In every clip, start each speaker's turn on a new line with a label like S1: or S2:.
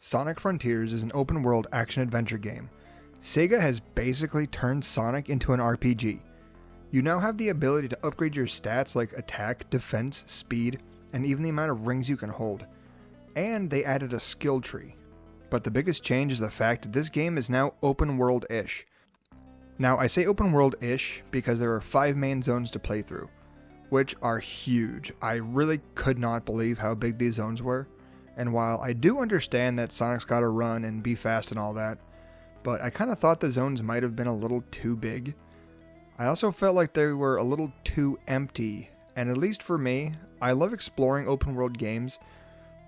S1: Sonic Frontiers is an open-world action-adventure game. Sega has basically turned Sonic into an RPG. You now have the ability to upgrade your stats like attack, defense, speed, and even the amount of rings you can hold. And they added a skill tree. But the biggest change is the fact that this game is now open-world-ish. Now, I say open-world-ish because there are 5 main zones to play through, which are huge. I really could not believe how big these zones were. And while I do understand that Sonic's gotta run and be fast and all that, but I kinda thought the zones might have been a little too big. I also felt like they were a little too empty, and at least for me, I love exploring open world games,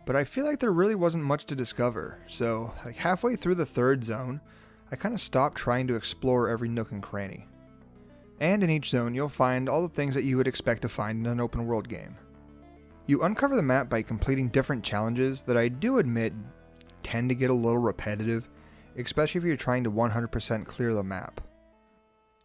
S1: but I feel like there really wasn't much to discover, so like halfway through the 3rd zone, I kinda stopped trying to explore every nook and cranny. And in each zone, you'll find all the things that you would expect to find in an open world game. You uncover the map by completing different challenges that I do admit tend to get a little repetitive, especially if you're trying to 100% clear the map.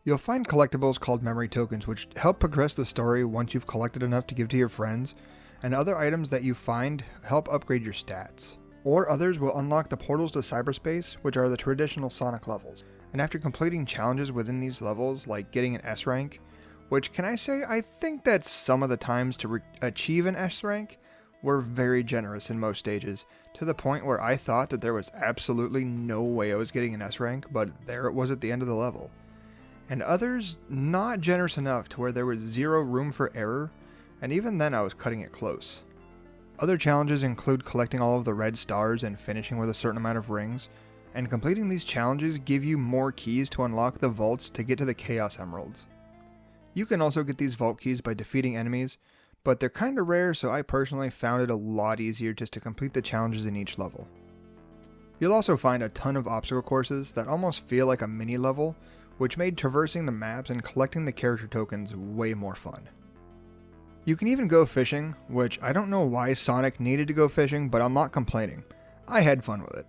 S1: You'll find collectibles called memory tokens which help progress the story once you've collected enough to give to your friends, and other items that you find help upgrade your stats. Or others will unlock the portals to cyberspace, which are the traditional Sonic levels. And after completing challenges within these levels, like getting an S rank, which, can I say, I think that some of the times to achieve an S rank were very generous in most stages, to the point where I thought that there was absolutely no way I was getting an S rank, but there it was at the end of the level. And others not generous enough to where there was zero room for error, and even then I was cutting it close. Other challenges include collecting all of the red stars and finishing with a certain amount of rings, and completing these challenges give you more keys to unlock the vaults to get to the Chaos Emeralds. You can also get these vault keys by defeating enemies, but they're kinda rare, so I personally found it a lot easier just to complete the challenges in each level. You'll also find a ton of obstacle courses that almost feel like a mini level, which made traversing the maps and collecting the character tokens way more fun. You can even go fishing, which I don't know why Sonic needed to go fishing, but I'm not complaining. I had fun with it.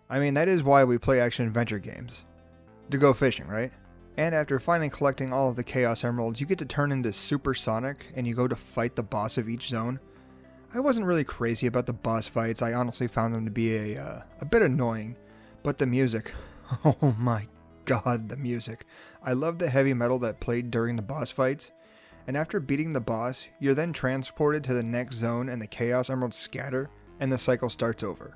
S1: I mean, that is why we play action-adventure games. To go fishing, right? And after finally collecting all of the Chaos Emeralds, you get to turn into Super Sonic, and you go to fight the boss of each zone. I wasn't really crazy about the boss fights, I honestly found them to be a bit annoying, but the music, oh my god, the music. I love the heavy metal that played during the boss fights, and after beating the boss, you're then transported to the next zone and the Chaos Emeralds scatter, and the cycle starts over.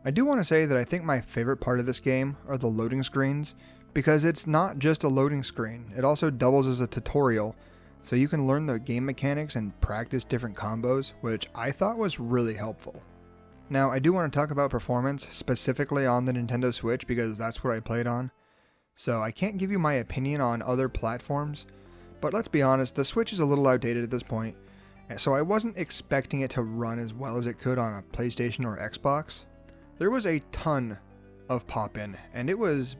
S1: I do want to say that I think my favorite part of this game are the loading screens, because it's not just a loading screen, it also doubles as a tutorial, so you can learn the game mechanics and practice different combos, which I thought was really helpful. Now, I do want to talk about performance, specifically on the Nintendo Switch, because that's what I played on. So I can't give you my opinion on other platforms, but let's be honest, the Switch is a little outdated at this point, so I wasn't expecting it to run as well as it could on a PlayStation or Xbox. There was a ton of pop-in, and it was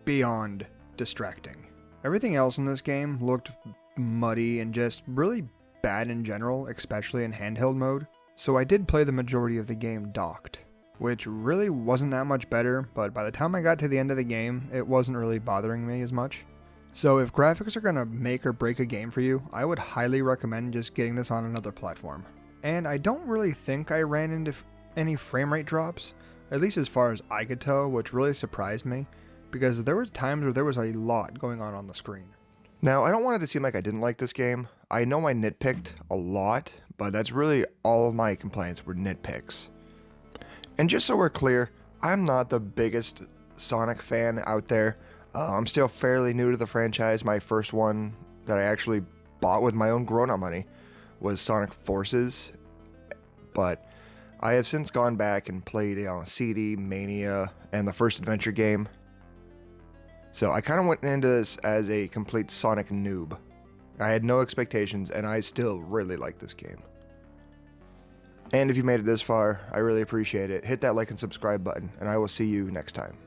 S1: beyond distracting. Everything else in this game looked muddy and just really bad in general, especially in handheld mode, so I did play the majority of the game docked, which really wasn't that much better, but by the time I got to the end of the game, it wasn't really bothering me as much. So if graphics are gonna make or break a game for you, I would highly recommend just getting this on another platform. And I don't really think I ran into any frame rate drops, at least as far as I could tell, which really surprised me, because there were times where there was a lot going on the screen.
S2: Now, I don't want it to seem like I didn't like this game. I know I nitpicked a lot, but that's really all of my complaints were nitpicks. And just so we're clear, I'm not the biggest Sonic fan out there. I'm still fairly new to the franchise. My first one that I actually bought with my own grown-up money was Sonic Forces, but I have since gone back and played CD, Mania, and the first adventure game. So I kind of went into this as a complete Sonic noob. I had no expectations, and I still really like this game. And if you made it this far, I really appreciate it. Hit that like and subscribe button, and I will see you next time.